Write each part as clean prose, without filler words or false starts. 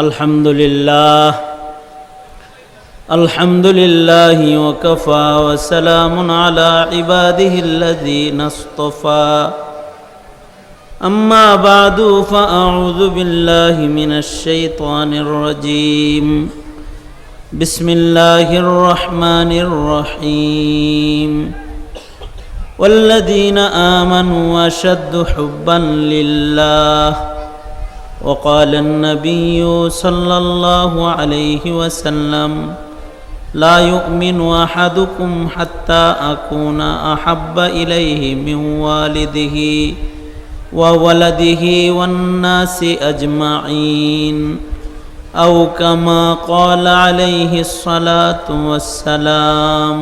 আলহামদুলিল্লাহ আলহামদুলিল্লাহি ওয়া কাফা ওয়া সালামুন আলা ইবাদিহিল্লাযীনা ইসতাফা আম্মা বা'দু ফাআউযু বিল্লাহি মিনাশ শাইতানির রাজীম বিসমিল্লাহির রহমানির রহিম ওয়াল্লাযীনা আমানু আশাদ্দু হুব্বান লিল্লাহ وقال النبي صلى الله عليه وسلم لا يؤمن أحدكم حتى أكون أحب إليه من والده وولده والناس أجمعين أو كما قال عليه الصلاة والسلام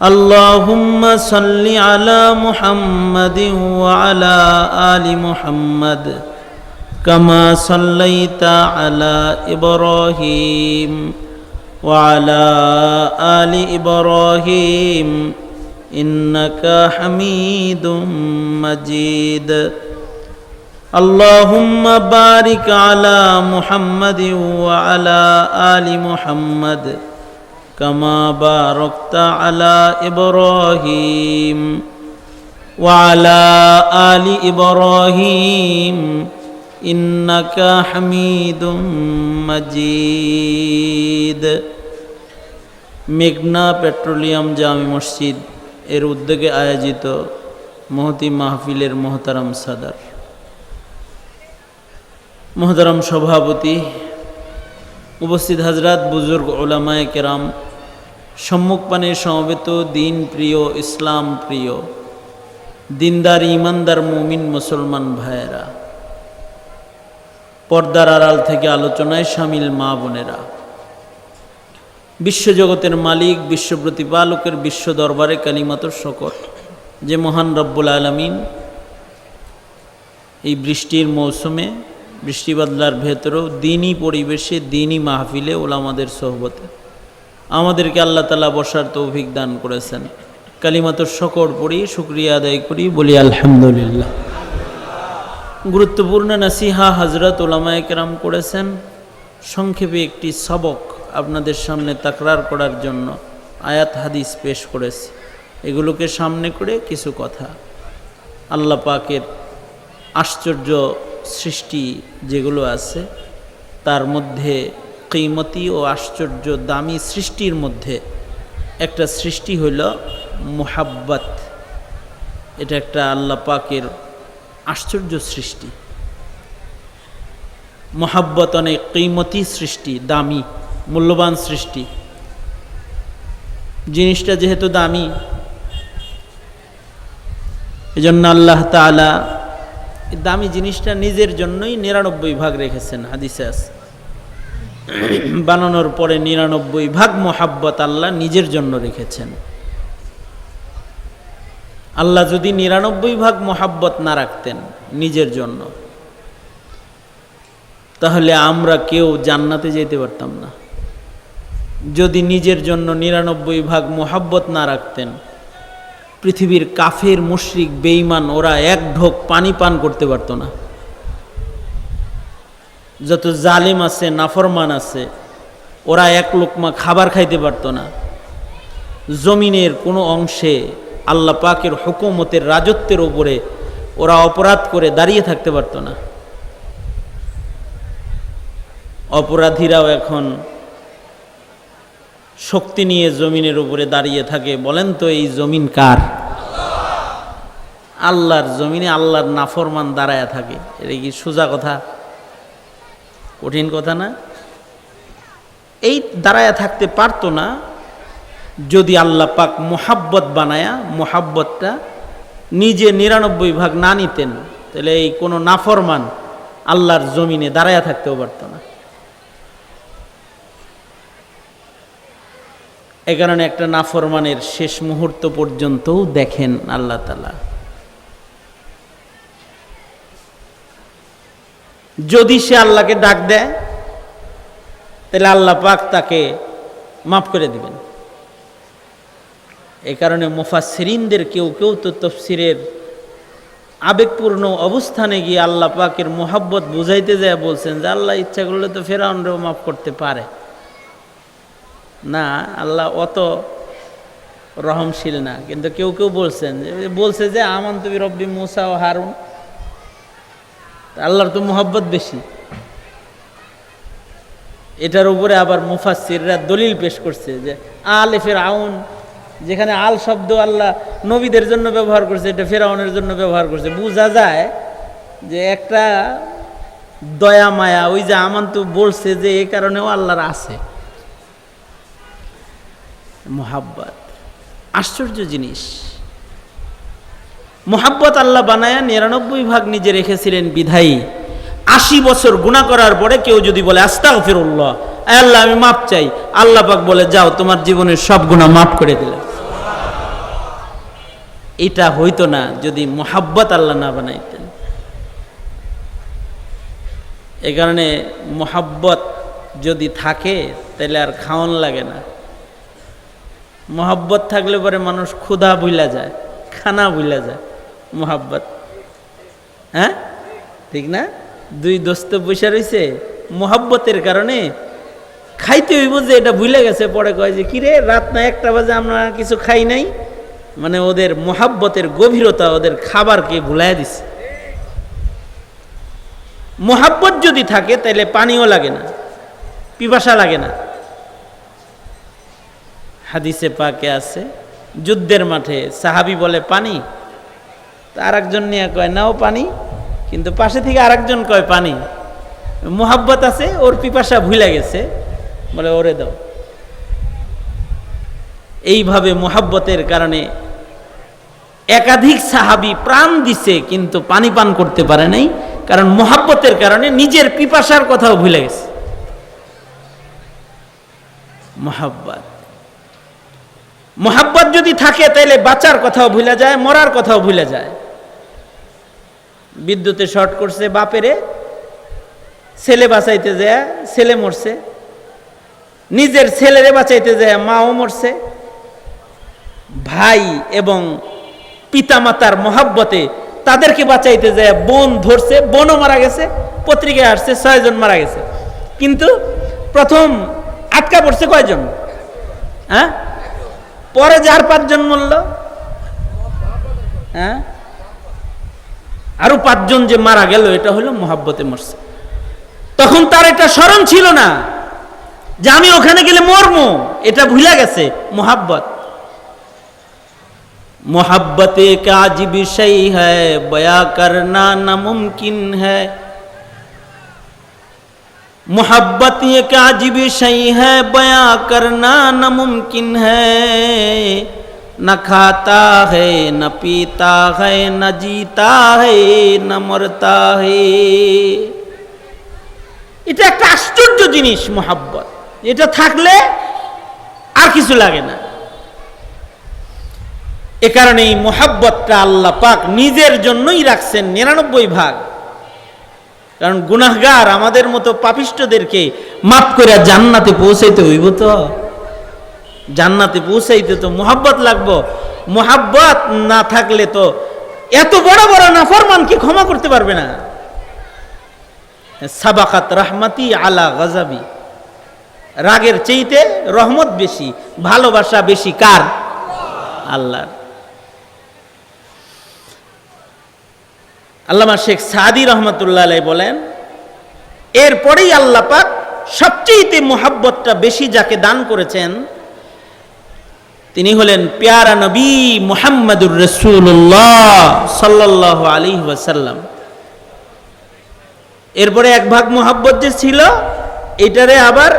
اللهم صل على محمد وعلى آل محمد كما صليت على إبراهيم وعلى آل إبراهيم إنك حميد مجيد اللهم بارك على محمد وعلى آل محمد كما باركت على إبراهيم وعلى آل إبراهيم إنك حميد مجيد মেঘনা পেট্রোলিয়াম জামি মসজিদ এর উদ্যোগে আয়োজিত মহতি মাহফিলের মোহতারাম সাদার, মোহতারাম সভাপতি, উপস্থিত হাজরাত, বুজুর্গ, উলামায়ে কেরাম, সম্মুখপানে সমবেত দিন প্রিয়, ইসলাম প্রিয়, দিনদার ইমানদার মুমিন মুসলমান ভাইয়েরা, পর্দার আড়াল থেকে আলোচনায় শামিল মা বোনেরা, বিশ্বজগতের মালিক, বিশ্ব প্রতিপালকের বিশ্ব দরবারে কালিমাতুর শকর যে মহান রব্বুল আলামিন এই বৃষ্টির মৌসুমে, বৃষ্টি বাদলার ভেতরেও দিনই পরিবেশে, দিনই মাহফিলে, ওলামাদের সোহবতে আমাদেরকে আল্লাহ তাআলা বসার তৌফিক দান করেছেন। কালিমাতুর শকর পড়ি, শুকরিয়া আদায় করি, বলি আলহামদুলিল্লাহ। গুরুত্বপূর্ণ নসিহা হযরত উলামায়ে কেরাম করেছেন। সংক্ষেপে একটি সবক আপনাদের সামনে তাকরার করার জন্য আয়াত হাদিস পেশ করেছি। এগুলোকে সামনে করে কিছু কথা, আল্লাহ পাকের আশ্চর্য সৃষ্টি যেগুলো আছে তার মধ্যে কিমতি ও আশ্চর্য দামি সৃষ্টির মধ্যে একটা সৃষ্টি হইল মুহাব্বত। এটা একটা আল্লাহ পাকের আশ্চর্য সৃষ্টি। মোহাব্বত অনেক কিমতি সৃষ্টি, দামি মূল্যবান সৃষ্টি। জিনিসটা যেহেতু দামি, এজন্য আল্লাহ তাআলা দামি জিনিসটা নিজের জন্যই 99 ভাগ রেখেছেন। হাদিসে আছে বানানোর পরে 99 ভাগ মোহাব্বত আল্লাহ নিজের জন্য রেখেছেন। আল্লাহ যদি 99 ভাগ মোহাব্বত না রাখতেন নিজের জন্য, তাহলে আমরা কেউ জান্নাতে যেতে পারতাম না। যদি নিজের জন্য 99 ভাগ মোহাব্বত না রাখতেন, পৃথিবীর কাফের, মুশরিক, বেঈমান ওরা এক ঢোক পানি পান করতে পারত না। যত জালেম আছে, নাফরমান আছে, ওরা এক লোকমা খাবার খাইতে পারত না। জমিনের কোনো অংশে আল্লাহ পাকের হুকুমতের রাজত্বের উপরে ওরা অপরাধ করে দাঁড়িয়ে থাকতে পারত না। অপরাধীরাও এখন শক্তি নিয়ে জমিনের উপরে দাঁড়িয়ে থাকে। বলেন তো এই জমিন কার? আল্লাহর জমিনে আল্লাহর নাফরমান দাঁড়ায় থাকে। এটা কি সোজা কথা? কঠিন কথা না? এই দাঁড়ায় থাকতে পারতো না যদি আল্লাহ পাক মোহাব্বত বানায়া, মোহাব্বতটা নিজে 99 ভাগ না নিতেন, তাহলে এই কোনো নাফরমান আল্লাহর জমিনে দাঁড়ায় থাকতেও পারতো না। এ কারণে একটা নাফরমানের শেষ মুহূর্ত পর্যন্তও দেখেন আল্লাহ তাআলা। যদি সে আল্লাহকে ডাক দেয়, তাহলে আল্লাহ পাক তাকে মাফ করে দিবেন। এই কারণে মুফাসসিরিনদের কেউ কেউ তো তাফসীরের আবেগপূর্ণ অবস্থানে গিয়ে আল্লাহ পাকের মোহাব্বত বুঝাইতে যায় বলছেন যে আল্লাহ ইচ্ছা করলে তো ফেরাউনরেও মাফ করতে পারে না, আল্লাহ অত রহমশীল না। কিন্তু কেউ কেউ বলছে যে আমানতু বিরব্বি মূসা ও হারুন, আল্লাহর তো মোহাব্বত বেশি। এটার উপরে আবার মুফাসসিররা দলিল পেশ করছে যে আলে ফেরাউন, যেখানে আল শব্দ আল্লাহ নবীদের জন্য ব্যবহার করছে, এটা ফেরাউনের জন্য ব্যবহার করছে। বোঝা যায় যে একটা দয়া মায়া, ওই যে আমানতু বলছে যে এই কারণেও আল্লাহর আছে মোহাব্বত। আশ্চর্য জিনিস। মোহাব্বত আল্লাহ বানায়া ৯৯ ভাগ নিজে রেখেছিলেন বিধায়ী ৮০ বছর গুনাহ করার পরে কেউ যদি বলে আস্তাগফিরুল্লাহ, আল্লাহ আমি মাপ চাই, আল্লাহ পাক বলে যাও তোমার জীবনের সব গুনাহ মাফ করে দিলাম। এটা হইতো না যদি মোহাব্বত আল্লাহ না বানাইতেন। এই কারণে মোহাব্বত যদি থাকে তাহলে আর খাওয়ান লাগে না। মোহাব্বত থাকলে পরে মানুষ ক্ষুধা ভুলা যায়, খানা ভুলা যায়। মোহাব্বত, হ্যাঁ ঠিক না? দুই দোস্ত বসে রয়েছে, মোহাব্বতের কারণে খাইতে হইব যে এটা ভুলে গেছে, পরে কয় যে কিরে রাত না ১টা বাজে আমরা কিছু খাই নাই। মানে ওদের মোহাব্বতের গভীরতা ওদের খাবারকে ভুলাই দিছে। মোহাব্বত যদি থাকে তাহলে পানিও লাগে না, পিপাসা লাগে না। হাদিসে পাকে আছে যুদ্ধের মাঠে সাহাবী বলে পানি, আর একজন নিয়ে কয় নাও পানি, কিন্তু পাশে থেকে আরেকজন কয় পানি। মোহাব্বত আছে, ওর পিপাসা ভুলে গেছে, বলে ওরে দাও। এইভাবে মোহাব্বতের কারণে একাধিক সাহাবী প্রাণ দিছে কিন্তু পানি পান করতে পারে নাই, কারণ মোহাব্বতের কারণে নিজের পিপাসার কথাও ভুলে গেছে। মোহাব্বত যদি থাকে তাহলে বাঁচার কথাও ভুলে যায়, মরার কথাও ভুলে যায়। বিদ্যুতে শর্ট করছে বাপেরে, ছেলে বাঁচাইতে যায় ছেলে মরছে, নিজের ছেলেরে বাঁচাইতে যায় মাও মরছে। ভাই এবং পিতামাতার মোহাব্বতে তাদেরকে বাঁচাইতে যায় বোন ধরছে, বোনও মারা গেছে। পত্রিকায় আসছে ৬ জন মারা গেছে, কিন্তু প্রথম আটকা পড়ছে কয়জন? হ্যাঁ, পরে ৪-৫ জন মরল। হ্যাঁ, আরো ৫ জন যে মারা গেল এটা হলো মোহাব্বতে মরছে। তখন তার এটা স্মরণ ছিল না যে আমি ওখানে গেলে মরমু, এটা ভুলে গেছে। মোহাব্বত, मोहब्बत एक अजीब शय है बया करना नामुमकिन है। मोहब्बत एक अजीब शय है बया करना नामुमकिन है। न खाता है न पीता है न जीता है न मरता है। এটা একটা আশ্চর্য জিনিস মোহাব্বত। এটা থাকলে আর কিছু লাগে না। এ কারণে এই মোহাব্বতটা আল্লাহ পাক নিজের জন্যই রাখছেন ৯৯ ভাগ। কারণ গুনাহগার আমাদের মতো পাপিষ্টদেরকে মাফ করে জান্নাতে পৌঁছাইতে হইব, তো জান্নাতে পৌঁছাইতে তো মোহাব্বত লাগবো। মোহাব্বত না থাকলে তো এত বড় বড় নাফরমানকে ক্ষমা করতে পারবে না। সাবাকাত রাহমাতি আলা গজাবি, রাগের চাইতে রহমত বেশি, ভালোবাসা বেশি কার? আল্লাহর। আল্লামা শেখ সাদি রহমতুল্লাহ আলাইহি বলেন, এরপরেই আল্লাহ পাক সবচেয়ে মোহাব্বতটা বেশি যাকে দান করেছেন তিনি হলেন প্যারা নবী মুহাম্মদুর রাসূলুল্লাহ সাল্লাল্লাহু আলাইহি ওয়াসাল্লাম। এরপরে ১ ভাগ মোহাব্বত যে ছিল এটারে আবার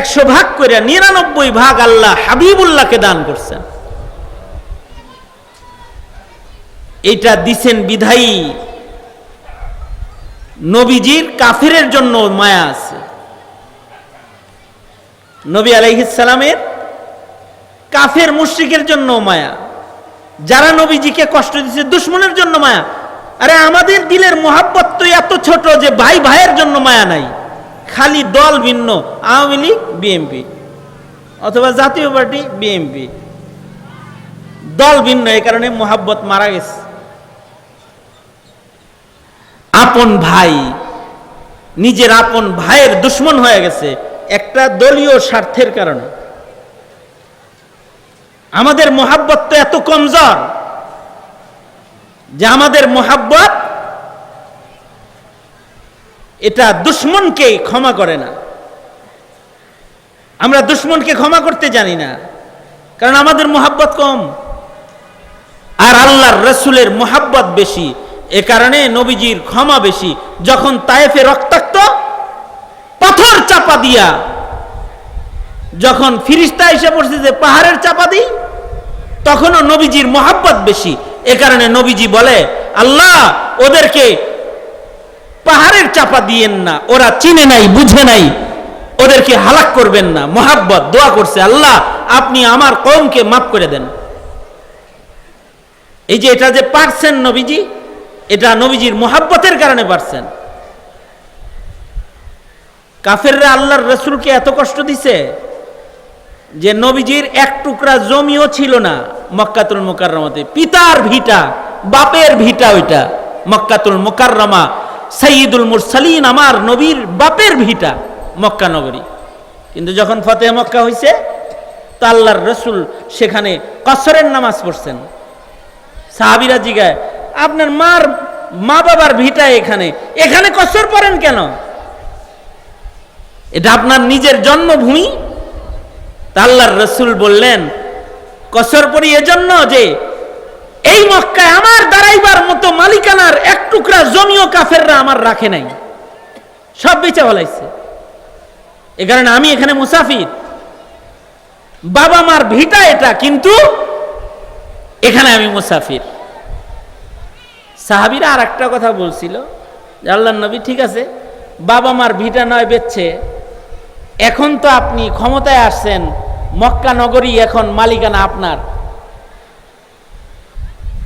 ১০০ ভাগ করে ৯৯ ভাগ আল্লাহ হাবিবুল্লাহকে দান করছেন। এটা দিছেন বিধায়ী নবীজির কাফেরের জন্য মায়া আছে। নবী আলাইহিস সালামের কাফের মুশরিকের জন্য মায়া, যারা নবীজিকে কষ্ট দিচ্ছে দুশমনের জন্য মায়া। আরে আমাদের দিলের মোহাব্বত তো এত ছোট যে ভাই ভাইয়ের জন্য মায়া নাই, খালি দল ভিন্ন, আওয়ামী লীগ বিএনপি অথবা জাতীয় পার্টি বিএনপি, দল ভিন্ন। এই কারণে মোহাব্বত মারা গেছে। আপন ভাই, নিজের আপন ভাইয়ের দুশ্মন হয়ে গেছে একটা দলীয় স্বার্থের কারণে। আমাদের মোহাব্বত তো এত কমজোর যে আমাদের মোহাব্বত এটা দুশ্মনকে ক্ষমা করে না। আমরা দুশ্মনকে ক্ষমা করতে জানি না, কারণ আমাদের মোহাব্বত কম, আর আল্লাহর রসুলের মোহাব্বত বেশি। এ কারণে নবীজির ক্ষমা বেশি। যখন তায়েফে রক্তাক্ত পাথর চাপা দিয়া যখন ফিরিস্তা এসে পড়ছে যে পাহাড়ের চাপা দিই, তখনও নবীজির মোহাব্বত বেশি। এ কারণে নবীজি বলে, আল্লাহ ওদেরকে পাহাড়ের চাপা দিয়েন না, ওরা চিনে নাই বুঝে নাই, ওদেরকে হালাক করবেন না। মোহাব্বত দোয়া করছে, আল্লাহ আপনি আমার কওমকে মাফ করে দেন। এই যে এটা যে পারছেন নবীজি, এটা নবীজির মোহাব্বতের কারণে পারছেন। কাফেররা আল্লাহর রসুলকে এত কষ্ট দিছে যে নবীজির এক টুকরা জমিও ছিল না মক্কাতুল মুকাররমাতে। পিতার ভিটা, বাপের ভিটা ওইটা মক্কাতুল মুকাররমা, সাইয়্যিদুল মুরসালিন আমার নবীর বাপের ভিটা মক্কা নগরী। কিন্তু যখন ফতেহ মক্কা হইছে তা আল্লাহর রসুল সেখানে কসরের নামাজ পড়ছেন। সাহাবীরা জিগায়, আপনার মা বাবার ভিটা এখানে, এখানে কসর পড়েন কেন? এটা আপনার নিজের জন্মভূমি? তা আল্লাহর রসুল বললেন, কসর পড়ি এজন্য যে এই মক্কায় আমার দাঁড়াইবার মতো মালিকানার এক টুকরা জমিও কাফেররা আমার রাখে নাই, সব বেচে ফেলাইছে। এ কারণে আমি এখানে মুসাফির। বাবা মার ভিটা এটা, কিন্তু এখানে আমি মুসাফির। সাহাবীরা আর একটা কথা বলছিল যে আল্লাহর নবী, ঠিক আছে বাবা মার ভিটা নয় বেচছে, এখন তো আপনি ক্ষমতায় আসছেন, মক্কা নগরী এখন মালিকানা আপনার,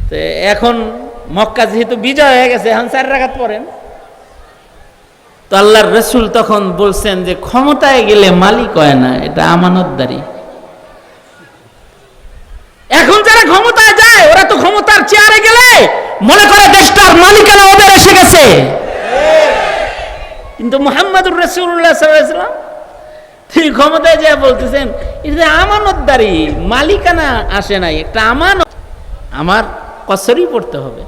তো এখন মক্কা যেহেতু বিজয় হয়ে গেছে, এখন 4 রাকাত পড়েন। তো আল্লাহর রসুল তখন বলছেন যে ক্ষমতায় গেলে মালিক হয় না, এটা আমানতদারি। এখন যারা ক্ষমতায় যায় ওরা তো ক্ষমতার চেয়ারে গেলে মনে করে দেশটার মালিকানা ওদের এসে গেছে। কিন্তু মুহাম্মদুর রাসূলুল্লাহ সাল্লাল্লাহু আলাইহি ওয়াসাল্লাম তিনি ক্ষমতায় যায় বলতেছেন এটা আমানতদারি, মালিকানা আসে নাই, একটা আমানত, আমার কসরই পড়তে হবে।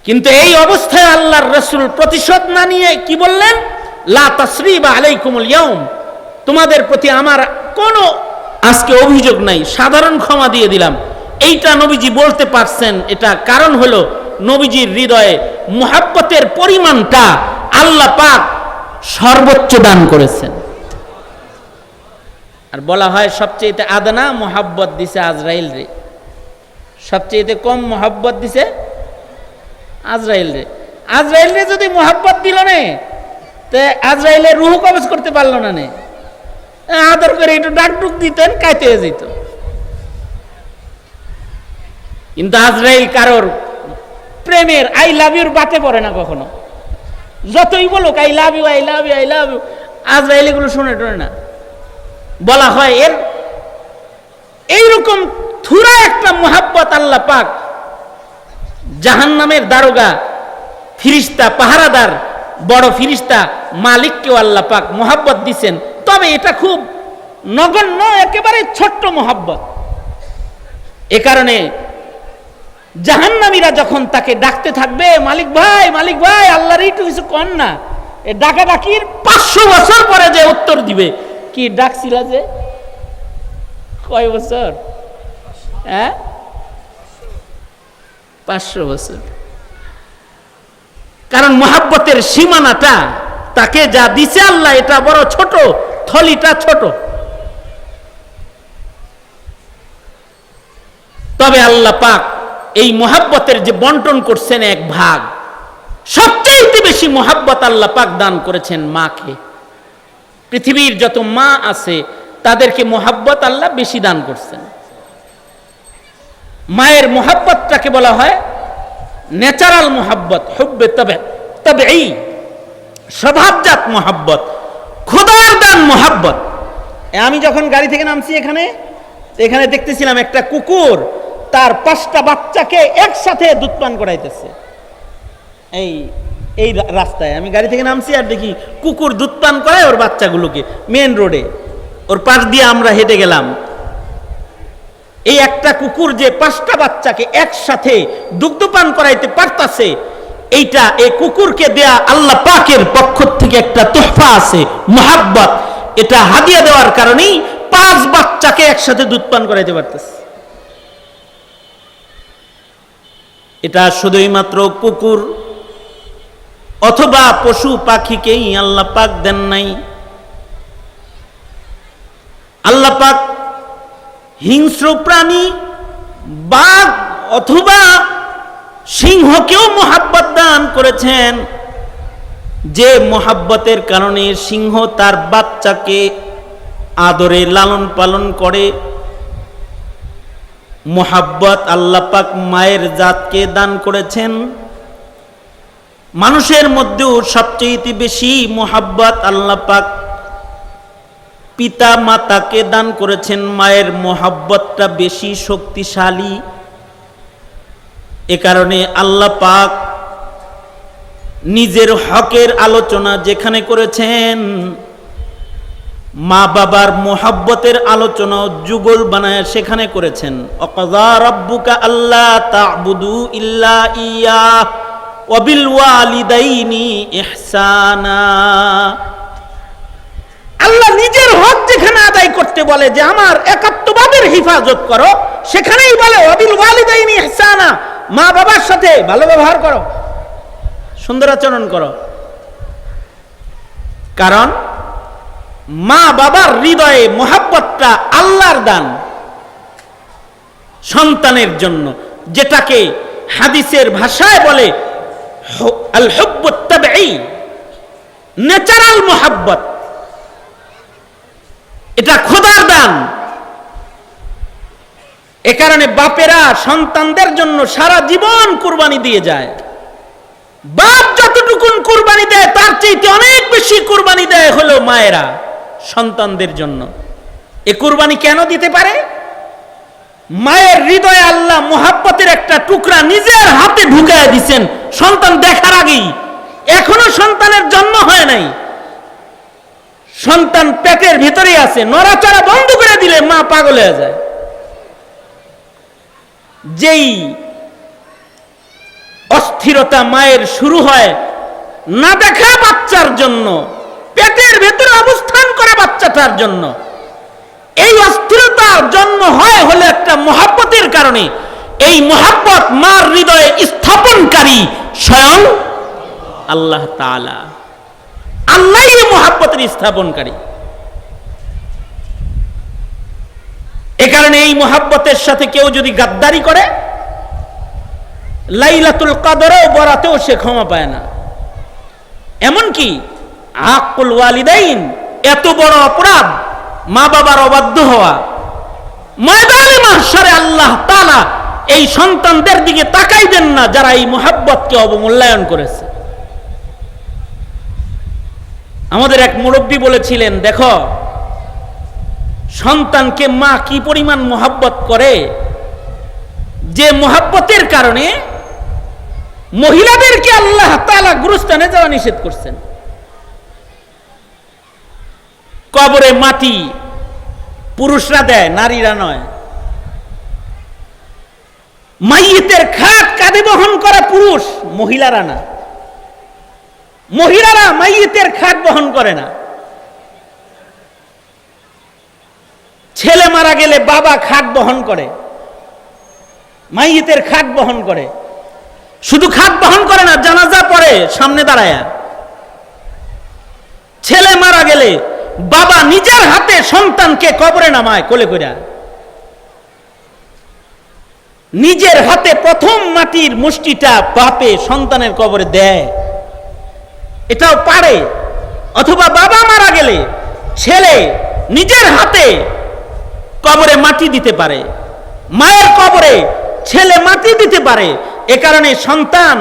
কিন্তু এই অবস্থায় আল্লাহর রসুল প্রতিশোধ না নিয়ে কি বললেন? লা তাসরিবা আলাইকুমুল ইয়াউম, তোমাদের প্রতি আমার কোনো আজকে অভিযোগ নাই, সাধারণ ক্ষমা দিয়ে দিলাম। এইটা নবীজি বলতে পারছেন, এটা কারণ হলো নবীজির হৃদয়ে মুহাব্বতের পরিমাণটা আল্লাহ পাক সর্বোচ্চ দান করেছেন। আর বলা হয় সবচেয়ে আদনা মুহাব্বত দিছে আজরাইল রে, সবচেয়ে কম মুহাব্বত দিছে আজরাইল রে। আজরাইল রে যদি মুহাব্বত দিল না, তে আজরাইলের রূহ কবজ করতে পারলো না, আদর করে একটু ডাকডুক দিতেন, কাইতে হয়ে যেত। কিন্তু আজরাইল কারোর প্রেমের আই লাভ ইউর বাতে পড়ে না কখনো, যতই বলুক I love you I love you I love you, আজরাইল এগুলো শুনে টোনে না। বলা হয় এর এইরকম থুরা একটা মুহাব্বত আল্লাহ পাক জাহান্নামের দারোগা ফিরিস্তা, পাহারাদার বড় ফিরিস্তা মালিককেও আল্লাহ পাক মুহাব্বত দিছেন। তবে এটা খুব নগণ্য, একেবারে ছোট্ট মুহাব্বত। এ কারণে জাহান্নামীরা যখন তাকে ডাকতে থাকবে, মালিক ভাই মালিক ভাই, আল্লাহর একটু কিছু কর না, এ ডাকা ডাকির 500 বছর পরে যে উত্তর দিবে, কি ডাকছিল যে কয় বছর? 500 বছর। কারণ মুহাব্বতের সীমানাটা তাকে যা দিছে আল্লাহ, এটা বড় ছোট, থলিটা ছোট। তবে আল্লাহ পাক এই মুহাব্বতের যে বন্টন করছেন এক ভাগ, সবচেয়ে বেশি মুহাব্বত আল্লাহ পাক দান করেছেন মাকে। পৃথিবীর যত মা আছে তাদেরকে মুহাব্বত আল্লাহ বেশি দান করছেন। মায়ের মুহাব্বতটাকে বলা হয় ন্যাচারাল মুহাব্বত, হুব্বে তাবেঈ, স্বভাবজাত মুহাব্বত, খোদার দান মুহাব্বত। আমি যখন গাড়ি থেকে নামছি এখানে দেখতেছিলাম একটা কুকুর তার 5টা বাচ্চাকে একসাথে দুধ পান করাইতেছে। এই এই রাস্তায় আমি গাড়ি থেকে নামছি আর দেখি কুকুর দুধ পান করায় ওর বাচ্চাগুলোকে মেন রোডে, ওর পাশ দিয়ে আমরা হেঁটে গেলাম। এই একটা কুকুর যে 5টা বাচ্চাকে একসাথে দুগ্ধপান করাইতে পারতাছে, এইটা এই কুকুরকে দেয়া আল্লাহ পাকের পক্ষ থেকে একটা তোহফা আছে, মুহাব্বত। এটা হাদিয়া দেওয়ার কারণেই 5 বাচ্চাকে একসাথে দুধ পান করাইতে পারতেছে। এটা শুধুই মাত্র কুকুর অথবা পশু পাখিকেই আল্লাহ পাক দেন নাই। আল্লাহ পাক হিংস্র প্রাণী বাঘ অথবা সিংহকেও মোহাব্বত দান করেছেন, যে মোহাব্বতের কারণে সিংহ তার বাচ্চাকে আদরে লালন পালন করে। মোহাব্বত আল্লাহ পাক মায়ের জাতকে দান করেছেন। মানুষের মধ্যেও সবচেয়ে বেশি মোহাব্বত আল্লাহ পাক পিতা মাতাকে দান করেছেন। মায়ের মোহাব্বতটা বেশি শক্তিশালী। এ কারণে আল্লাহ পাক নিজের হকের আলোচনা যেখানে করেছেন, মা বাবার মোহাব্বতের আলোচনা যুগল বানায় সেখানে করেছেন। অকাযা রাব্বুকা আল্লা তা'বুদু ইল্লা ইয়্যাহ ওয়া বিল ওয়ালিদাইনি ইহসানা। আল্লাহ নিজের হক যেখানে আদায় করতে বলে যে আমার একাত্মবাদের হিফাজত করো, সেখানেই বলে ওয়া বিল ওয়ালিদাইনি ইহসানা, মা বাবার সাথে ভালো ব্যবহার করো, সুন্দর আচরণ করো। কারণ মা বাবার হৃদয়ে মোহাব্বতটা আল্লাহর দান সন্তানের জন্য, যেটাকে হাদিসের ভাষায় বলে আল হুব্বুত তাবঈ, ন্যাচারাল মোহাব্বত। এটা খোদার দান। এ কারণে বাপেরা সন্তানদের জন্য সারা জীবন কুরবানি দিয়ে যায়। বাপ যতটুকু কুরবানি দেয় তার চাইতে অনেক বেশি কুরবানি দেয় হলো মায়েরা সন্তানদের জন্য। এ কুরবানি কেন দিতে পারে? মায়ের হৃদয়ে আল্লাহ মোহাব্বতের একটা টুকরা নিজের হাতে ঢুকায় দিচ্ছেন সন্তান দেখার আগেই। এখনো সন্তানের জন্ম হয় নাই, সন্তান পেটের ভিতরেই আছে, নড়াচড়া বন্ধ করে দিলে মা পাগল হয়ে যায়। যেই অস্থিরতা মায়ের শুরু হয় না দেখা বাচ্চার জন্য, পেটের ভেতরে অবস্থান করা বাচ্চাটার জন্য, এই অস্থিরতার জন্ম হয় হলো একটা মোহাব্বতের কারণে। এই মোহাব্বত মার হৃদয়ে স্থাপনকারী স্বয়ং আল্লাহ তাআলা। আল্লাহই এই মোহাব্বতের স্থাপনকারী। এ কারণে এই মোহাব্বতের সাথে কেউ যদি গাদ্দারি করে, লাইলাতুল কদরেও বরাতেও সে ক্ষমা পায় না। এমনকি আকুল ওয়ালিদাইন, এত বড় অপরাধ মা বাবার অবাধ্য হওয়া, ময়দানে মাহশারে আল্লাহ তাআলা এই সন্তানদের দিকে তাকাইবেন না যারা এই মোহাব্বতকে অবমূল্যায়ন করেছে। আমাদের এক মুরব্বী বলেছিলেন, দেখো সন্তানকে মা কি পরিমাণ মোহাব্বত করে, যে মোহাব্বতের কারণে মহিলাদেরকে আল্লাহ তাআলা গুরুস্থানে যাওয়া নিষেধ করছেন। কবরে মাটি পুরুষরা দেয়, নারীরা নয়। মাইয়িতের খাট কাঁধে বহন করা পুরুষ, মহিলারা না। মহিলারা মাইয়িতের খাট বহন করে না। ছেলে মারা গেলে বাবা খাট বহন করে, মাইয়িতের খাট বহন করে। শুধু খাট বহন করে না, জানাজা পড়ে সামনে দাঁড়ায়া। ছেলে মারা গেলে বাবা নিজের হাতে সন্তানকে কবরে নামায় কোলে কইরা, নিজের হাতে প্রথম মাটির মুষ্টিটা বাপে সন্তানের কবরে দেয়। এটাও পারে। অথবা বাবা মারা গেলে ছেলে নিজের হাতে কবরে মাটি দিতে পারে, মায়ের কবরে ছেলে মাটি দিতে পারে। এ কারণে সন্তান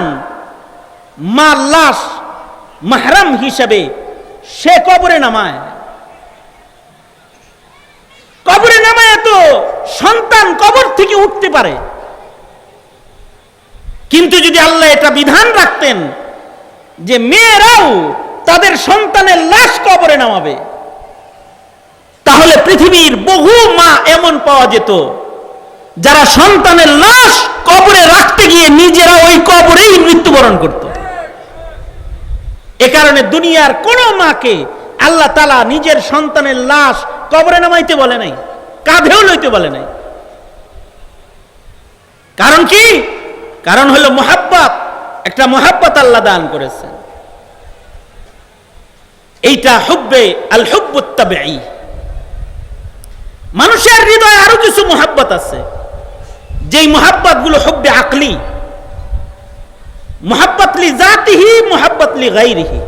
মার লাশ মাহরাম হিসাবে সে কবরে নামায়। কবরে নামায় তো সন্তান কবর থেকে উঠতে পারে। কিন্তু যদি আল্লাহ এটা বিধান রাখতেন যে মেয়েরাও তাদের সন্তানের লাশ কবরে নামাবে, তাহলে পৃথিবীর বহু মা এমন পাওয়া যেত যারা সন্তানের লাশ কবরে রাখতে গিয়ে নিজেরা ওই কবরেই মৃত্যুবরণ করত। এ কারণে দুনিয়ার কোন মাকে আল্লাহ তাআলা নিজের সন্তানের লাশ কবরে নামাইতে বলে নাই, কাঁধেও লইতে বলে নাই। কারণ কি? কারণ হলো মুহাব্বত, একটা মুহাব্বত আল্লাহ দান করেছেন। এইটা হুব্বে আল হুব্বুত তাবিঈ। মানুষের হৃদয়ে আরো কিছু মুহাব্বত আছে, যেই মুহাব্বত গুলো হুব্বে আকলি, মুহাব্বত লি জাতিহি, মুহাব্বত লি গায়রিহি।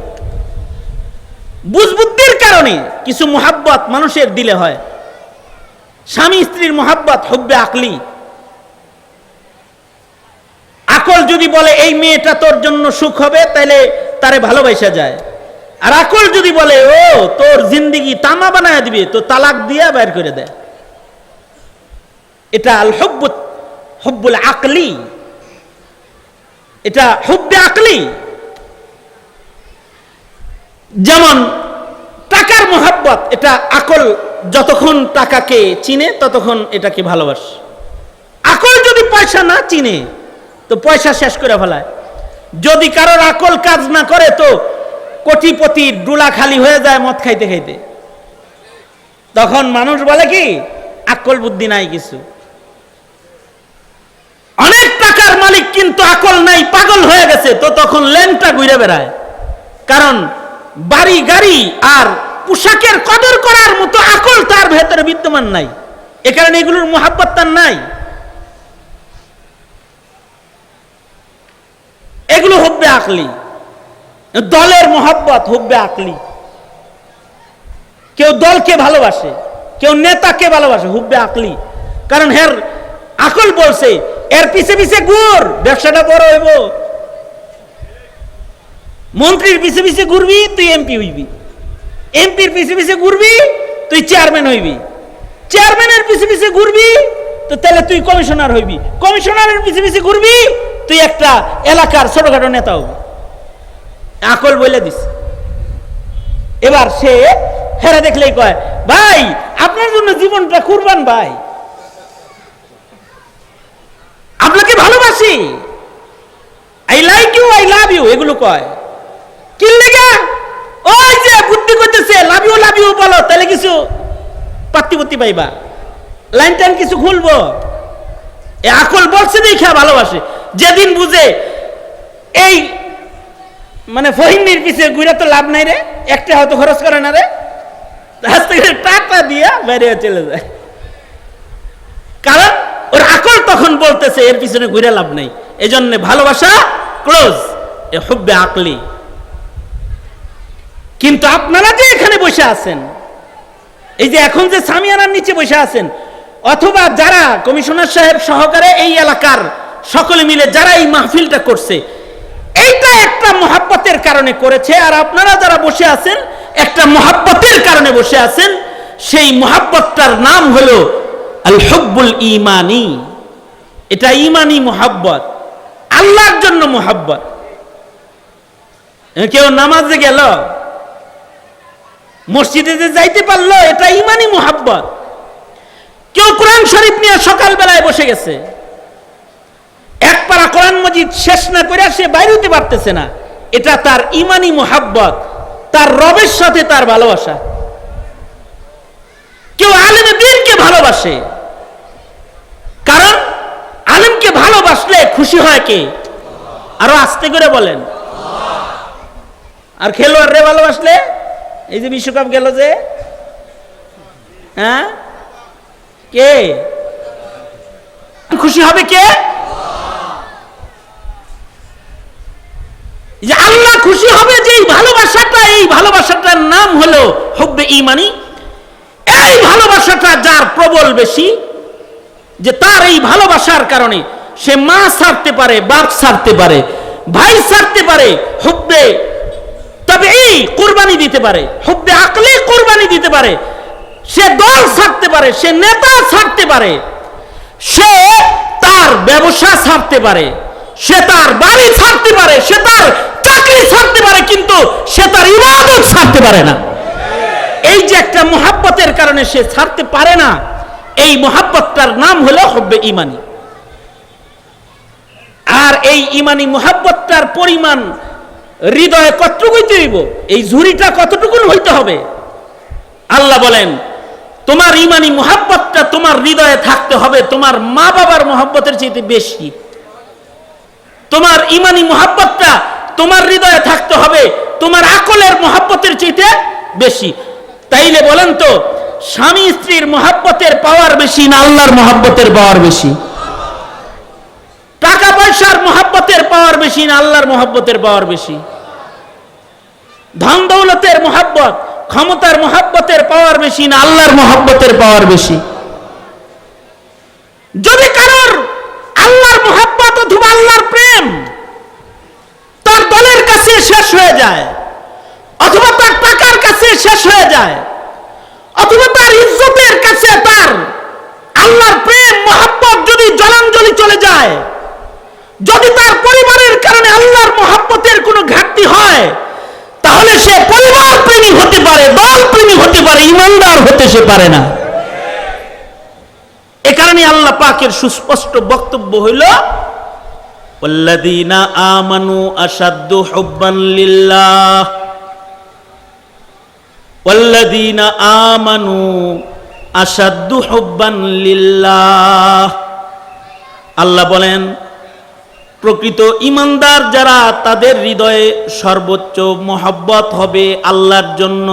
বুঝবুদ্ধির কারণে কিছু মুহাব্বত মানুষের দিলে হয়। স্বামী স্ত্রীর মুহাব্বত হুব্বে আকলি। আকল যদি বলে এই মেয়েটা তোর জন্য সুখ হবে, তাহলে তারে ভালোবাসা যায়। আর আকল যদি বলে ও তোর জিন্দেগি তামা বানায় দিবে, তো তালাক দিয়া বের করে দেয়। এটা আল হুব্বুল আকলি, এটা হুব্বে আকলি। যেমন টাকার মুহাব্বত, এটা আকল যতক্ষণ টাকাকে চিনে ততক্ষণ এটাকে ভালোবাসে। আকল যদি পয়সা না চিনে তো পয়সা শেষ করে ফেলায়। যদি কারোর আকল কাজ না করে তো কোটিপতির ডুলা খালি হয়ে যায় মদ খাইতে খাইতে। তখন মানুষ বলে কি আকল বুদ্ধি নাই কিছু। অনেক টাকার মালিক কিন্তু আকল নাই, পাগল হয়ে গেছে, তো তখন ল্যাংটা ঘুরে বেড়ায়। কারণ বাড়ি গাড়ি আর পোশাকের কদর করার মতো আকল তার ভেতরে বিদ্যমান নাই। এ কারণে এগুলোর মুহাব্বত তার নাই। এগুলো হুব্বে আকলি। দলের মুহাব্বত হুব্বে আকলি। কেউ দলকে ভালোবাসে, কেউ নেতাকে ভালোবাসে, হুব্বে আকলি। কারণ হের আকল বলছে এর পিছে পিছে ঘুর, ব্যবসাটা বড় হইব। মন্ত্রীর পিছে পিছে ঘুরবি তুই এমপি হইবি, এমপির পিছে পিছে ঘুরবি তুই চেয়ারম্যান হইবি, চেয়ারম্যানের পিছে পিছে ঘুরবি তো তাহলে তুই কমিশনার হইবি, কমিশনারের পিছে পিছে ঘুরবি তুই একটা এলাকার ছোটখাটো নেতা হবি। আকল বলে দিস। এবার সে হেরা দেখলেই কয় ভাই আপনার জন্য জীবনটা কুরবান, ভাই আপনাকে ভালোবাসি, I like you, I love you, এগুলো কয়। কি লেগা? ওই যে বুদ্ধি করতেছে লাভ ইউ বলো, তাহলে কিছু পাত্তিপত্তি পাইবা, লাইন টাইন কিছু খুলবো। এ আকল বলছে দেখা ভালোবাসে। যেদিন বুঝে এই মানে ফহিনীর পিছে ঘুরে তো লাভ নাই রে, একটা হয়তো খরচ করে না রে, টাকা দিয়া বাইরে চলে যায়। কারণ ওর আকল তখন বলতেছে এর পিছনে ঘুরে লাভ নাই। এজন্য ভালোবাসা ক্লোজ, এ হুব্বে আকলি। কিন্তু আপনারা যে এখানে বসে আছেন, এই যে এখন যে সামিয়ানার নিচে বসে আছেন, অথবা যারা কমিশনার সাহেব সহকারে এই এলাকার সকলে মিলে যারা এই মাহফিলটা করছে, এইটা একটা মুহাব্বতের কারণে করেছে। আর আপনারা যারা বসে আছেন একটা মুহাব্বতের কারণে বসে আছেন। সেই মুহাব্বতটার নাম হলো আল হুব্বুল ঈমানি। এটা ঈমানি মুহাব্বত, আল্লাহর জন্য মুহাব্বত। কেউ নামাজে গেল, মসজিদে যে যাইতে পারলো, এটা ঈমানি মুহাব্বত। কেউ কোরআন শরীফ নিয়ে সকাল বেলায় বসে গেছে, এক পারা কোরআন মজিদ শেষ না করে সে বাইরে হতে পারতেছে না, এটা তার ঈমানি মুহাব্বত, তার রবের সাথে তার ভালোবাসা। কেউ আলেমে দ্বীনকে ভালোবাসে, কারণ আলেমকে ভালোবাসলে খুশি হয় কে? আরো আস্তে করে বলেন। আর খেলোয়াড় রে ভালোবাসলে, এই যে বিশ্বকাপ গেল যে, হ্যাঁ কে খুশি হবে? কে? যে আল্লাহ খুশি হবে যে এই ভালোবাসাটা, এই ভালোবাসাটার নাম হলো হুব্বে ঈমানি। এই ভালোবাসাটা যার প্রবল বেশি, যে তার এই ভালোবাসার কারণে সে মা ছাড়তে পারে, বাপ ছাড়তে পারে, ভাই ছাড়তে পারে, হুব্বে তবে এই কুরবানি দিতে পারে, হুব্বে আকলি কুরবানি দিতে পারে, সে দল ছাড়তে পারে, সে নেতা ছাড়তে পারে, সে তার ব্যবসা ছাড়তে পারে, সে তার বাড়ি ছাড়তে পারে, সে তার চাকরি ছাড়তে পারে, কিন্তু সে তার ইবাদত ছাড়তে পারে না। এই যে একটা মুহাব্বতের কারণে সে ছাড়তে পারে না, এই মুহাব্বতটার নাম হলো হুব্বে ঈমানি। আর এই ঈমানি মুহাব্বতটার পরিমাণ হৃদয়ে কতটুকু হইতে হইব, এই ঝুড়িটা কতটুকু হইতে হবে? আল্লাহ বলেন তোমার ঈমানি মুহাব্বতটা তোমার হৃদয়ে থাকতে হবে তোমার মা বাবার মুহাব্বতের চাইতে বেশি। তোমার ঈমানি মুহাব্বতটা তোমার হৃদয়ে থাকতে হবে তোমার আকলের মুহাব্বতের চাইতে বেশি। তাইলে বলেন তো, স্বামী স্ত্রীর মুহাব্বতের পাওয়ার বেশি না আল্লাহর মুহাব্বতের পাওয়ার বেশি? টাকা পয়সার মুহাব্বতের পাওয়ার বেশি না আল্লাহর মুহাব্বতের পাওয়ার বেশি? ধন দৌলতের মুহাব্বত, ক্ষমতার মুহাব্বতের পাওয়ার বেশি না আল্লাহর মুহাব্বতের পাওয়ার বেশি? যদি কারোর আল্লাহর মুহাব্বত অথবা আল্লাহর প্রেম তার দলের কাছে শেষ হয়ে যায়, অথবা তার টাকার কাছে শেষ হয়ে যায়, অথবা তার ইজ্জতের কাছে তার আল্লাহর প্রেম মুহাব্বত যদি জলাঞ্জলি চলে যায়, যদি তার পরিবারের কারণে আল্লাহর মুহাব্বতের কোনো ঘাটতি হয়, তাহলে সে পরিবার প্রেমী হতে পারে, দল প্রেমী হতে পারে, ইমানদার হতে সে পারে না। এ কারণে আল্লাহ পাকের সুস্পষ্ট বক্তব্য হইল ওয়াল্লাযীনা আমানু আশাদ্দু হুব্বান লিল্লাহ, ওয়াল্লাযীনা আমানু আশাদ্দু হুব্বান লিল্লাহ। আল্লাহ বলেন প্রকৃত ঈমানদার যারা তাদের হৃদয়ে সর্বোচ্চ মহব্বত হবে আল্লাহর জন্য।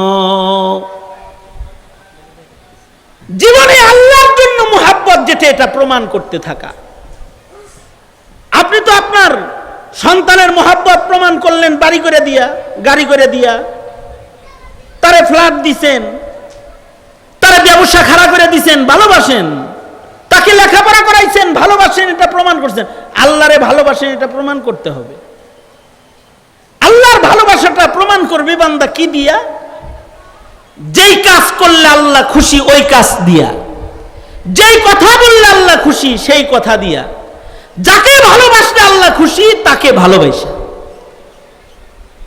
জীবনে আল্লাহর জন্য মহব্বত যেটা, এটা প্রমাণ করতে থাকা। আপনি তো আপনার সন্তানের মহব্বত প্রমাণ করলেন বাড়ি করে দিয়া, গাড়ি করে দিয়া, তারে ফ্ল্যাট দিছেন, তারে ব্যবসা খাড়া করে দিছেন, ভালোবাসেন, তাকে লেখাপড়া করাইছেন, ভালোবাসেন, এটা প্রমাণ করছেন। আল্লাহরে ভালোবাসেন, এটা প্রমাণ করতে হবে। আল্লাহর ভালোবাসাটা প্রমাণ করবে বান্দা কি দিয়া? যেই কাজ করলে আল্লাহ খুশি ওই কাজ দিয়া, যেই কথা বললে আল্লাহ খুশি সেই কথা দিয়া, যাকে ভালোবাসলে আল্লাহ খুশি তাকে ভালোবাসা।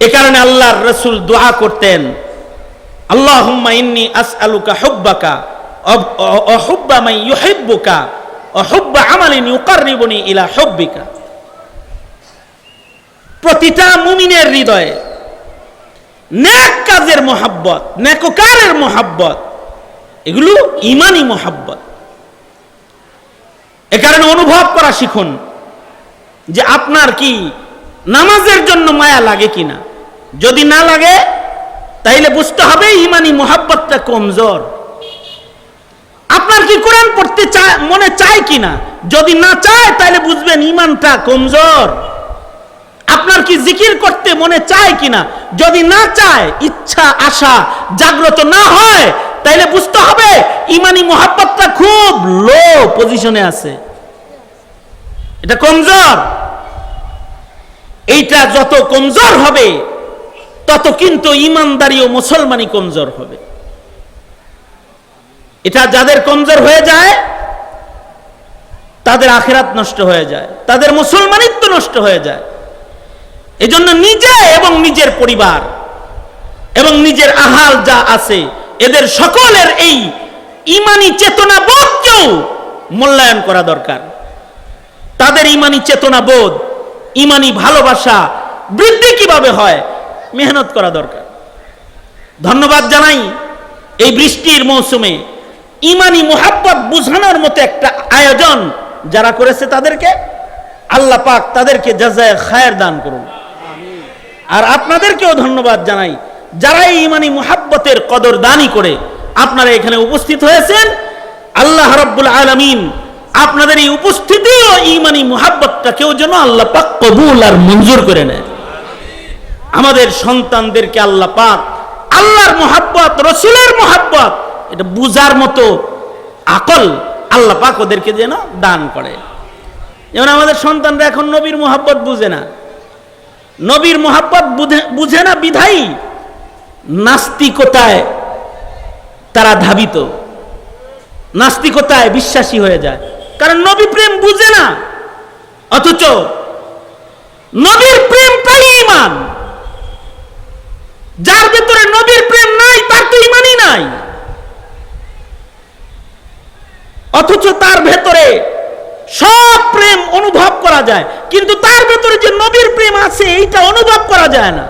এ কারণে আল্লাহর রাসূল দোয়া করতেন, আল্লাহুম্মা ইন্নী আসআলুকা হুব্বাকা ওয়া হুব্বা মান ইউহিব্বুকা ওয়া হুব্বা আমালিন ইউকাররিবুনি ইলা হুব্বিকা। প্রতিটা মুমিনের হৃদয়ে নেক কাজের মহব্বত, নেককারের মহব্বত, এগুলো ঈমানি মহব্বত। এ কারণে অনুভব করা শিখুন যে আপনার কি নামাজের জন্য মায়া লাগে কিনা। যদি না লাগে তাইলে বুঝতে হবে ঈমানি মহব্বতটা কমজোর। আপনার কি কোরআন পড়তে মনে চায় কিনা, যদি না চায় তাহলে বুঝবেন ঈমানটা কমজোর। আপনার কি জিকির করতে মনে চায় কিনা, যদি না চায়, ইচ্ছা আশা জাগ্রত না হয়, তাইলে বুঝতে হবে ঈমানি মহব্বতটা খুব লো পজিশনে আছে, এটা কমজোর। এইটা যত কমজোর হবে তত কিন্তু ঈমানদারি ও মুসলমানি কমজোর হবে। এটা যাদের কমজোর হয়ে যায় তাদের আখিরাত নষ্ট হয়ে যায়, তাদের মুসলমানিত্ব নষ্ট হয়ে যায়। এজন্য নিজে এবং নিজের পরিবার এবং নিজের আহাল যা আছে এদের সকলের এই ঈমানি চেতনা বোধকেও মূল্যায়ন করা দরকার। তাদের ঈমানি চেতনা বোধ, ঈমানি ভালোবাসা বৃদ্ধি কিভাবে হয় মেহনত করা দরকার। ধন্যবাদ জানাই এই বৃষ্টির মৌসুমে ঈমানি মুহাব্বত বুঝানোর মতো একটা আয়োজন যারা করেছে তাদেরকে আল্লাহ পাক তাদেরকে জাযায়ে খায়ের দান করুন। আর আপনাদেরকেও ধন্যবাদ জানাই যারা এই ঈমানি মুহাব্বতের কদরদানি করে আপনারা এখানে উপস্থিত হয়েছেন। আল্লাহ রাব্বুল আলামিন আপনাদের এই উপস্থিতি ও ঈমানি মুহাব্বতটাকেও যেন আল্লাহ পাক কবুল আর মঞ্জুর করে নেয়। আমাদের সন্তানদেরকে আল্লাহ পাক আল্লাহর মুহাব্বত, রাসূলের মুহাব্বত এটা বুঝার মতো আকল আল্লাহ পাক ওদেরকে যেন দান করে। যেমন আমাদের সন্তানরা এখন নবীর মুহাব্বত বুঝে না, নবীর মুহাব্বত বুঝে না বিধায়ী নাস্তিকতায় তারা ধাবিত, নাস্তিকতায় বিশ্বাসী হয়ে যায়, কারণ নবী প্রেম বুঝে না। অথচ নবীর প্রেমটাই ঈমান। যার ভেতরে নবীর প্রেম নাই তার তো ঈমানই নাই, অথচ তার ভেতরে সব প্রেম অনুভব করা যায়, কিন্তু তার ভেতরে যে নবীর প্রেম আছে এইটা অনুভব করা যায় না।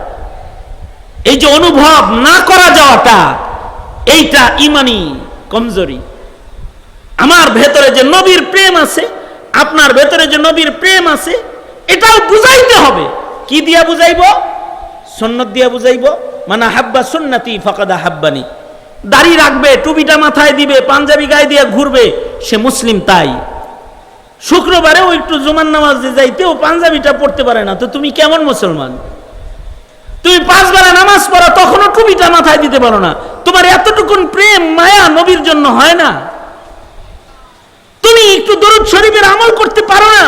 এই যে অনুভব না করা যাওয়াটা, এইটা ঈমানি কমজোরি। আমার ভেতরে যে নবীর প্রেম আছে, আপনার ভেতরে যে নবীর প্রেম আছে, এটাও বুঝাইতে হবে। কি দিয়া বুঝাইব? সুন্নাত দিয়া বুঝাইব। মানা হাব্বা সুন্নতি ফাকাদ হাব্বানি। দাড়ি রাখবে, টুপিটা মাথায় দিবে, পাঞ্জাবি গায়ে দিয়ে ঘুরবে, সে মুসলিম। তাই শুক্রবারেও একটু জুমার নামাজে যাইতেও পাঞ্জাবিটা পড়তে পারে না, তো তুমি কেমন মুসলমান? তুমি 5 বেলা নামাজ পড়ো, তখনও টুপিটা মাথায় দিতে পারো না। তোমার এতটুকুন প্রেম মায়া নবীর জন্য হয় না? তুমি একটু দরুদ শরীফের আমল করতে পারো না?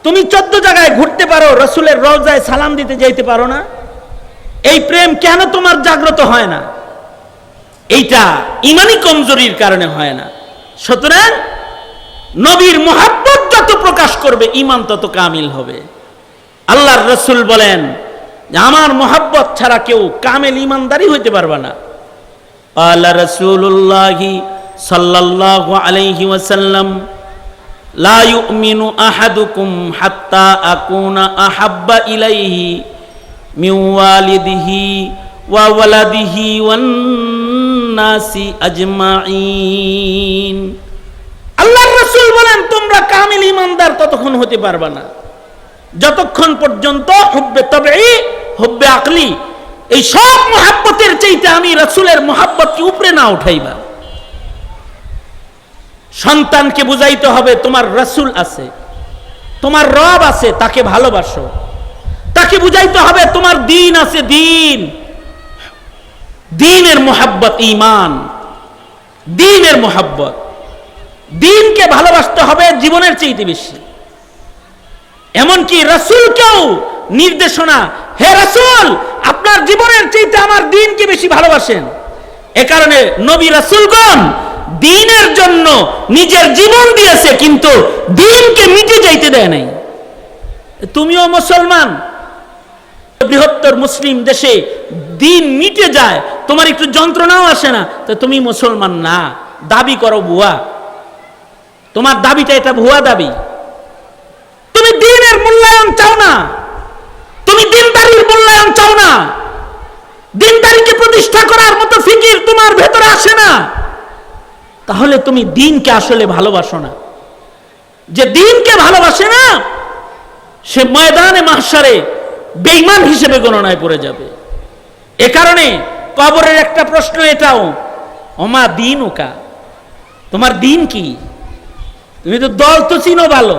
তুমি 14 জায়গায় ঘুরতে পারো, রাসূলের রওজায় সালাম দিতে যাইতে পারো না? এই প্রেম কেন তোমার জাগ্রত হয় না? এইটা ঈমানি কমজোরির কারণে হয় না। সুতরাং নবীর মুহাব্বত যত প্রকাশ করবে, ঈমান তত কামিল হবে। আল্লাহর রাসূল বলেন যে আমার মুহাব্বত ছাড়া কেউ কামিল ঈমানদারি হইতে পারবে না। আলা রাসূলুল্লাহি সাল্লাল্লাহু আলাইহি ওয়াসাল্লাম লা ইউমিনু আহাদুকুম হাত্তা আকুনা আহাব্বা ইলাইহি মিন ওয়ালিদিহি ওয়া ওয়ালাদিহি ওয়ান নাসি আজমাইন। আল্লাহর রাসূল বলেন তোমরা কামিল ঈমানদার ততক্ষণ হতে পারবে না যতক্ষণ পর্যন্ত হুব্বে তাবঈ, হুব্বে আকলি, এই সব মুহাব্বতের চাইতে আমি রাসূলের মুহাব্বতকে উপরে না উঠাইবা। সন্তানকে বুঝাইতে হবে তোমার রাসূল আছে, তোমার রব আছে, তাকে ভালোবাসো। তাকে বুঝাইতে হবে তোমার দ্বীন আছে, দ্বীন, দ্বীনের মুহাব্বত ঈমান, দ্বীনের মুহাব্বত। দ্বীনকে ভালোবাসতে হবে জীবনের চাইতে বেশি। এমনকি রাসূলকেও নির্দেশনা, হে রাসূল আপনার জীবনের চাইতে আমার দ্বীনকে বেশি ভালোবাসেন। এ কারণে নবী রাসূলগণ দ্বীনের জন্য নিজের জীবন দিয়েছে, কিন্তু দ্বীনকে মিটে যাইতে দেয় নাই। তুমিও মুসলমান, বৃহত্তর মুসলিম দেশে দ্বীন মিটে যায়, তোমার একটু যন্ত্রণাও আসে না, তো তুমি মুসলমান না। দাবি করো ভুয়া, তোমার দাবিটা এটা ভুয়া দাবি। তুমি দ্বীনের মূল্যায়ন চাও না, তুমি দ্বীনদারির মূল্যায়ন চাও না, দ্বীনদারিকে প্রতিষ্ঠা করার মতো ফিকির তোমার ভেতরে আসে না, তাহলে তুমি দ্বীনকে আসলে ভালোবাসো না। যে দ্বীনকে ভালোবাসে না সে ময়দানে মাহশারে বেঈমান হিসেবে গণনায় পড়ে যাবে। এ কারণে কবরের একটা প্রশ্ন এটাও, ওমা দীনুকা, তোমার দ্বীন কি? তুমি তো দল তো চিনো ভালো,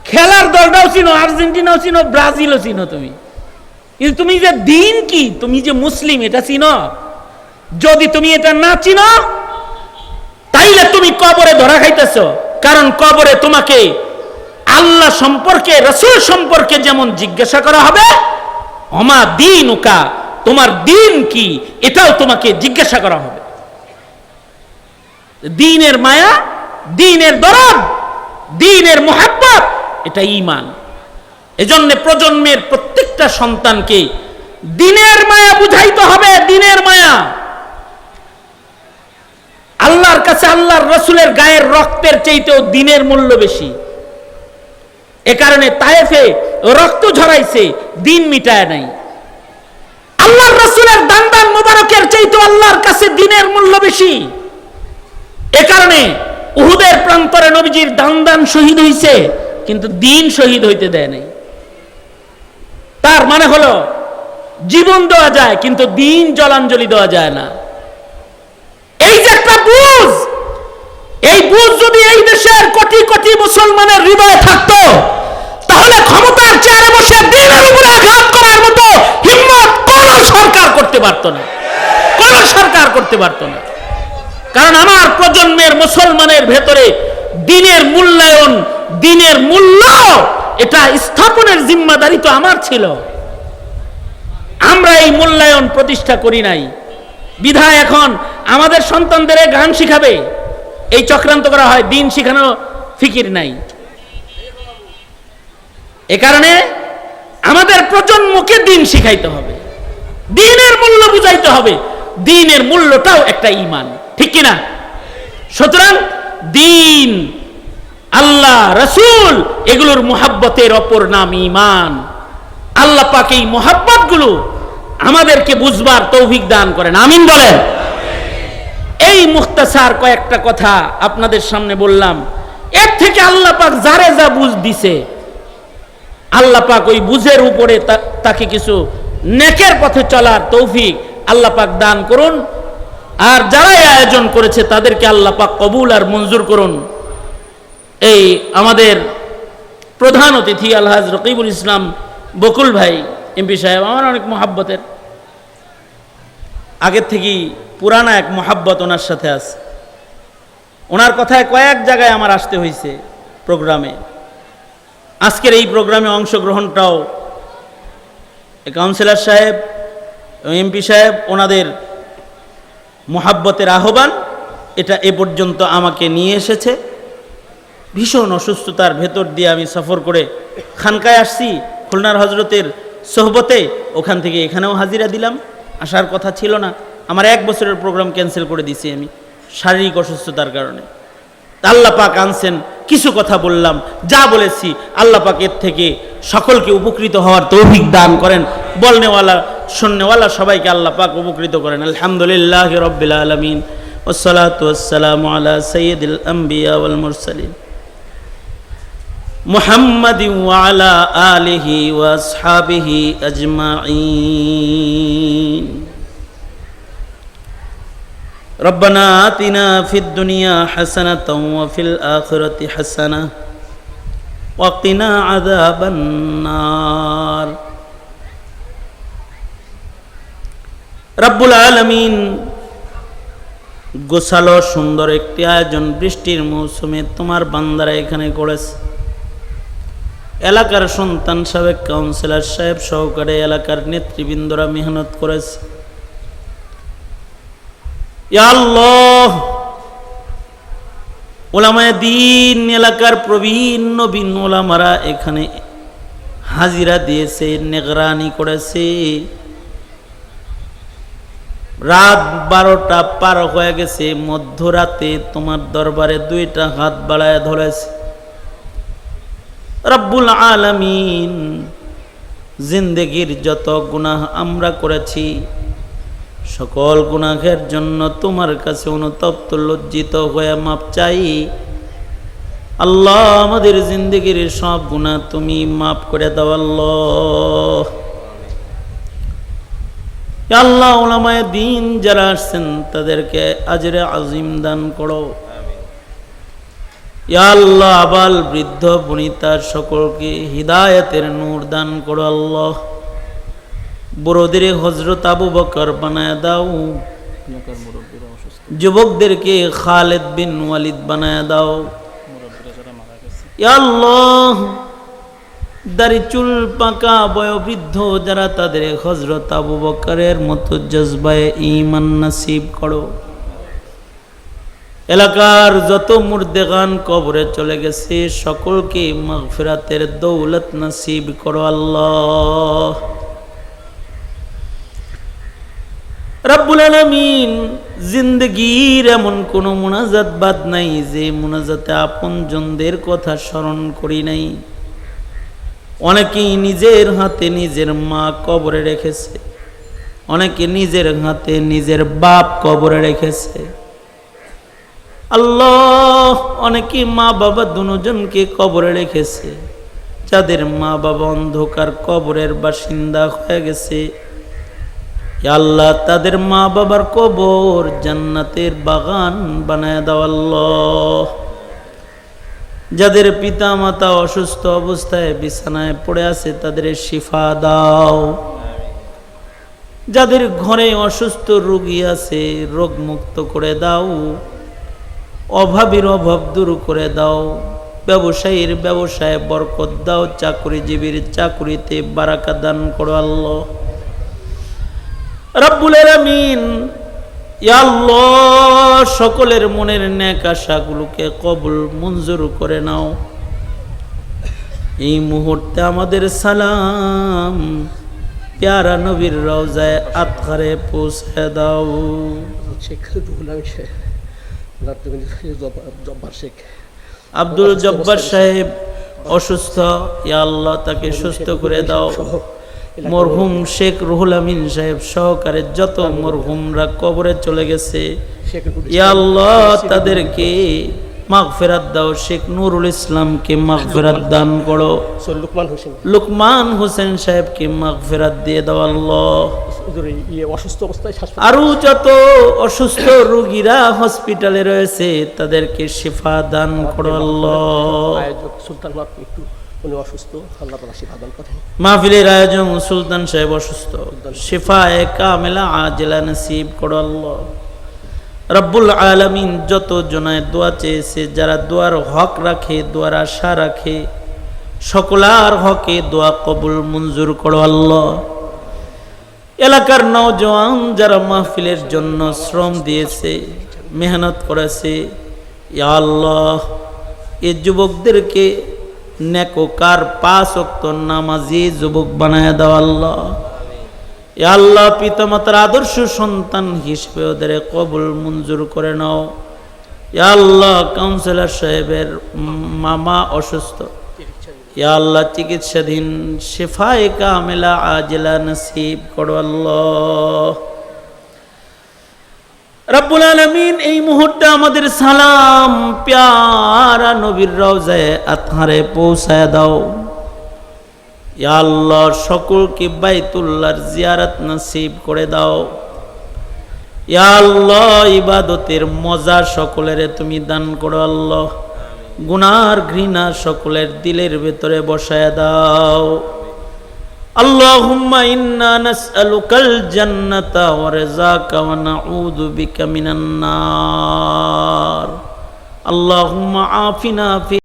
খেলার দলটাও চিনো, আর্জেন্টিনাও চিনো, ব্রাজিলও চিনো তুমি, কিন্তু তুমি যে দ্বীন কি, তুমি যে মুসলিম এটা চিনো? যদি তুমি এটা না চিনো তাইলে তুমি কবরে ধরা খাইতেছো। কারণ কবরে তোমাকে আল্লাহ সম্পর্কে, রাসূল সম্পর্কে যেমন জিজ্ঞাসা করা হবে, ওমা দীনুকা, তোমার দ্বীন কি, এটাও তোমাকে জিজ্ঞাসা করা হবে। দ্বীনের মায়া, দ্বীনের দরদ, দ্বীনের মুহাব্বত, এটা ঈমান। এজন্য প্রজন্মের প্রত্যেকটা সন্তানকে দ্বীনের মায়া বুঝাইতে হবে, দ্বীনের মায়া। আল্লাহর কাছে আল্লাহর রাসূলের গায়ের রক্তের চাইতেও দ্বীনের মূল্য বেশি। এ কারণে তায়েফে রক্ত ঝরাইছে, দ্বীন মিটায় নাই। আল্লাহর রাসূলের দান মুবারকের চাইতেও আল্লাহর কাছে দ্বীনের মূল্য বেশি। এ কারণে উহুদের প্রান্তরে নবীজির দান শহীদ হইছে, কিন্তু দ্বীন শহীদ হইতে দেয় নাই। তার মানে হলো জীবন দেওয়া যায়, কিন্তু দ্বীন জলাঞ্জলি দেওয়া যায় না। এই যে একটা বুঝ, এই বুঝ যদি এই দেশের কোটি কোটি মুসলমানের হৃদয়ে থাকতো, তাহলে ক্ষমতার চেয়ারে বসে দ্বীনের উপরে আঘাত করার মতো হিম্মত কোন সরকার করতে পারত না, কোন সরকার করতে পারত না। কারণ আমার প্রজন্মের মুসলমানের ভেতরে দ্বীনের মূল্যায়ন, দ্বীনের মূল্য, এটা স্থাপনের জিম্মাদারি তো আমার ছিল। আমরা এই মূল্যায়ন প্রতিষ্ঠা করি নাই বিধায় এখন আমাদের সন্তানদের গান শিখাবে, এই চক্রান্ত করা হয়, দ্বীন শিখানো ফিকির নাই। এ কারণে আমাদের প্রজন্মকে দিন শিখাইতে হবে, দিনের মূল্য বুঝাইতে হবে। দিনের মূল্যটাও একটা ঈমান, ঠিক কিনা? সুতরাং দিন, আল্লাহ, রাসূল এগুলোর মুহাব্বতের অপর নাম ঈমান। আল্লাহ পাক এই মুহাব্বতগুলো আমাদেরকে বুঝবার তৌফিক দান করেন, আমিন বলেন। এই মুখতাসার কয়েকটা কথা আপনাদের সামনে বললাম। এর থেকে আল্লাহ পাক যারে যা বুঝ দিছে, আল্লাহ পাক ওই বুঝের উপরে তাকে কিছু নেকের পথে চলার তৌফিক আল্লাহ পাক দান করুন। আর যারাই আয়োজন করেছে তাদেরকে আল্লাহ পাক কবুল আর মঞ্জুর করুন। এই আমাদের প্রধান অতিথি আলহাজ রকিবুল ইসলাম বকুল ভাই এমপি সাহেব, আমার অনেক মহাব্বতের, আগের থেকেই পুরানা এক মহাব্বত ওনার সাথে আছে। ওনার কথায় কয়েক জায়গায় আমার আসতে হয়েছে প্রোগ্রামে। আজকের এই প্রোগ্রামে অংশগ্রহণটাও কাউন্সিলর সাহেব, এমপি সাহেব ওনাদের মহাব্বতের আহ্বান, এটা এ পর্যন্ত আমাকে নিয়ে এসেছে। ভীষণ অসুস্থতার ভেতর দিয়ে আমি সফর করে খানকায় আসছি, খুলনার হজরতের সোহবতে, ওখান থেকে এখানেও হাজিরা দিলাম। আসার কথা ছিল না, আমার 1 বছরের প্রোগ্রাম ক্যান্সেল করে দিছি আমি শারীরিক অসুস্থতার কারণে। আল্লাহ পাক আনছেন, কিছু কথা বললাম, যা বলেছি আল্লাহ পাক এর থেকে সকলকে উপকৃত হওয়ার তৌফিক দান করেন। বলনেওয়ালা শুননেওয়ালা সবাইকে আল্লাহ পাক উপকৃত করেন। আলহামদুলিল্লাহি রাব্বিল আলামিন, ওয়াসসালাতু ওয়াসসালামু আলা সাইয়্যিদিল আম্বিয়া ওয়াল মুরসালিন মুহাম্মাদিন ওয়া আলা আলিহি ওয়া আসহাবিহি আজমাইন। ربنا آتنا في الدنيا حسنة وفي الآخرة حسنة وقنا عذاب النار। রব্বুল আলামিন গোছালো সুন্দর একটি আয়োজন বৃষ্টির মৌসুমে তোমার বান্দারা এখানে করেছে। এলাকার সন্তান, সাবেক কাউন্সিলর সাহেব সহকারে এলাকার নেতৃবৃন্দরা মেহনত করেছে। ইয়া আল্লাহ, ওলামায়ে দ্বীন এলাকার প্রবীণ নবীন ওলামারা এখানে হাজিরা দিয়েছে, নিগরানি করেছে। রাত 12টা পার হয়ে গেছে, মধ্যরাতে তোমার দরবারে 2টা হাত বাড়ায় ধরেছে। রব্বুল আলামিন, জিন্দেগির যত গুনাহ আমরা করেছি সকল গুনাহের জন্য তোমার কাছে অনুতপ্ত লজ্জিত হয়ে মাপ চাই। আল্লাহ, আমাদের জিন্দেগির সব গুনাহ তুমি মাফ করে দাও আল্লাহ। আল্লাহ, উলামায়ে দ্বীন যারা আসছেন তাদেরকে আজরে আজিম দান করো। ইয়া আল্লাহ, আবাল বৃদ্ধ বনিতা সকলকে হিদায়াতের নূর দান করো আল্লাহ। বড়দের হযরত আবু বকর বানায় দাও, যুবকদেরকে খালিদ বিন ওয়ালিদ বানায় দাও। ইয়া আল্লাহ, দাড়ি চুল পাকা বয়োবৃদ্ধ যারা তাদের হযরত আবু বকরের মতো জজবায়ে ঈমান নসিব করো। এলাকার যত মুর্দেগান কবরে চলে গেছে সকলকে মাগফিরাতের দৌলত নসিব করো আল্লাহ। রব্বুল আলামিন, জিন্দগির এমন কোন মুনাজাত বাদ নাই যে মুনাজাতে আপনজনদের কথা স্মরণ করি নাই। অনেকেই নিজের হাতে নিজের মা কবরে রেখেছে, অনেকে নিজের হাতে নিজের বাপ কবরে রেখেছে। আল্লাহ, অনেকে মা বাবা দুজনকে কবরে রেখেছে। যাদের মা বাবা অন্ধকার কবরের বাসিন্দা হয়ে গেছে, আল্লাহ তাদের মা বাবার কবর জান্নাতের বাগান বানায় দাও আল্লাহ। যাদের পিতা মাতা অসুস্থ অবস্থায় বিছানায় পড়ে আছে তাদের শিফা দাও। যাদের ঘরে অসুস্থ রোগী আছে রোগ মুক্ত করে দাও। অভাবীর অভাব দূর করে দাও। ব্যবসায়ীর ব্যবসায় বরকত দাও। চাকরিজীবীর চাকরিতে বারাকা দান করো আল্লাহ। রব্বুল আলামিন, ইয়া আল্লাহ, সকলের মনের নেক আশাগুলোকে কবুল মঞ্জুর করে নাও। এই মুহূর্তে আমাদের সালাম প্যারা নবীর রওজায় আতহারে পৌঁছে দাও। শেখ রুহুল আমিন শেখ, জব্বার শেখ, আব্দুল জব্বার সাহেব অসুস্থ, ইয়া আল্লাহ তাকে সুস্থ করে দাও। মরহুম শেখ রুহুল আমিন সাহেব সহকারে যত মরহুমরা কবরে চলে গেছে, ইয়া আল্লাহ তাদেরকে মাগফিরাত দাও। শেখ নুরুল ইসলামকে মাগফিরাত দান করো। লুকমান হোসেন, লুকমান হোসেন সাহেবকে মাগফিরাত দিয়ে দাও আল্লাহ। অসুস্থ অবস্থায় আরো যত অসুস্থ রোগীরা হসপিটালে রয়েছে তাদেরকে শিফা দান করো আল্লাহ। আয়োজক সুলতান মাহফিল একটু উনি অসুস্থ, আল্লাহ তাআলা শিফা দান করেন। মাহফিলের আয়োজন সুলতান সাহেব অসুস্থ, শিফায়ে কামিলা আজিলা নসিব করো আল্লাহ। রব্বুল আলামিন যত জনায় দোয়া চেয়েছে, যারা দোয়ার হক রাখে, দোয়ার আশা রাখে, সকলার হকে দোয়া কবুল মঞ্জুর করো আল্লাহ। এলাকার নওজওয়ান যারা মাহফিলের জন্য শ্রম দিয়েছে, মেহনত করেছে, ইয়া আল্লাহ এই যুবকদেরকে নেককার ৫ ওয়াক্ত নামাজি যুবক বানায় দাও আল্লাহ। ইয়া আল্লাহ পিতামাতার আদর্শ সন্তান হিসেবে ওদের কবুল মঞ্জুর করে নাও। ইয়া আল্লাহ কাউন্সিলর সাহেবের মামা অসুস্থ, ইয়া আল্লাহ চিকিৎসাধীন, শিফায়ে কামিলা আজিলা নসিব করো আল্লাহ। রব্বুল আলামিন এই মুহূর্তে আমাদের সালাম প্যারা নবীর রওজায়ে আতহারে পৌঁছায় দাও। ইয়া আল্লাহ সকলকে বাইতুল্লাহর জিয়ারত নসিব করে দাও। ইয়া আল্লাহ ইবাদতের মজা সকলের তুমি দান করো আল্লাহ। গুনার ঘৃণা সকলের দিলের ভেতরে বসায় দাও। আল্লাহুম্মা ইন্না নাসআলুকাল জান্নাতা ওয়া রিযাকা ওয়া নাউযু বিকা মিনান নার। আল্লাহুম্মা আফিনা ফি